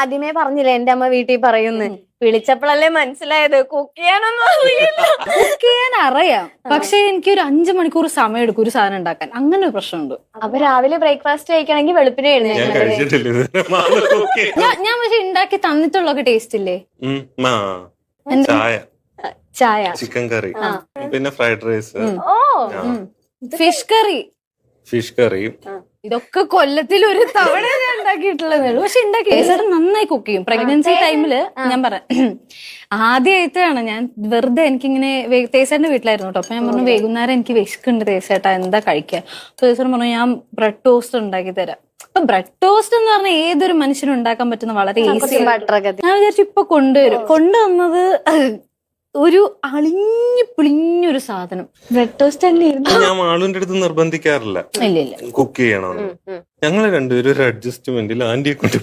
ആദ്യമേ പറഞ്ഞില്ലേ എന്റെ അമ്മ വീട്ടിൽ പറയുന്നു. വിളിച്ചപ്പോഴല്ലേ മനസ്സിലായത് കുക്ക് ചെയ്യാനൊന്നും അറിയില്ല. കുക്ക് ചെയ്യാൻ അറിയാം, പക്ഷെ എനിക്ക് ഒരു 5 മണിക്കൂർ സമയം എടുക്കും ഒരു സാധനം ഉണ്ടാക്കാൻ. അങ്ങനെ ഒരു പ്രശ്നമുണ്ട്. അപ്പൊ രാവിലെ ബ്രേക്ക്ഫാസ്റ്റ് കഴിക്കണമെങ്കിൽ വെളുപ്പിനെ ഞാൻ എഴുന്നേൽക്കണം. കഴിച്ചിട്ടില്ല ഇതുവരെ. മാമ cook ചെയ്യും. ഞാൻ പക്ഷെ ഉണ്ടാക്കി തന്നിട്ടുള്ളൊക്കെ ടേസ്റ്റ് ഇല്ലേ? ആ, ചായ, ചായ, ചിക്കൻ കറി, പിന്നെ ഫ്രൈഡ് റൈസ്, ഓ ഫിഷ് കറി, ഫിഷ് കറി. ഇതൊക്കെ കൊല്ലത്തിൽ ഒരു തവണ ഞാൻ ഉണ്ടാക്കിയിട്ടുള്ളതേ ഉള്ളൂ. പക്ഷെ ഉണ്ടാക്കി ചേട്ടൻ നന്നായി കുക്ക് ചെയ്യും. പ്രഗ്നൻസി ടൈമില് ഞാൻ പറയാം, ആദ്യമായിട്ടാണ് ഞാൻ വെറുതെ എനിക്കിങ്ങനെ തേസേട്ടന്റെ വീട്ടിലായിരുന്നു കേട്ടോ. അപ്പൊ ഞാൻ പറഞ്ഞു വൈകുന്നേരം എനിക്ക് വിശക്കുണ്ട് തേസേട്ടാ, എന്താ കഴിക്കാൻ? അപ്പൊ തേസേട്ടൻ പറഞ്ഞു ഞാൻ ബ്രെഡ് ടോസ്റ്റ് ഉണ്ടാക്കി തരാം. അപ്പൊ ബ്രെഡ് ടോസ്റ്റ് എന്ന് പറഞ്ഞാൽ ഏതൊരു മനുഷ്യനും ഉണ്ടാക്കാൻ പറ്റുന്ന വളരെ ഈസി. ഞാൻ വിചാരിച്ചു ഇപ്പൊ കൊണ്ടുവന്നത് ഒരു അളിഞ്ഞു പിളിഞ്ഞൊരു സാധനം. ബ്രെഡ് ടോസ്റ്റ് തന്നെ ഞാൻ മാളുവിന്റെ അടുത്ത് നിർബന്ധിക്കാറില്ല ഇല്ല കുക്ക് ചെയ്യണമെന്ന്. ഞങ്ങള് രണ്ടുപേരും ഒരു അഡ്ജസ്റ്റ്മെന്റിൽ ആന്റിയെ കൊണ്ട്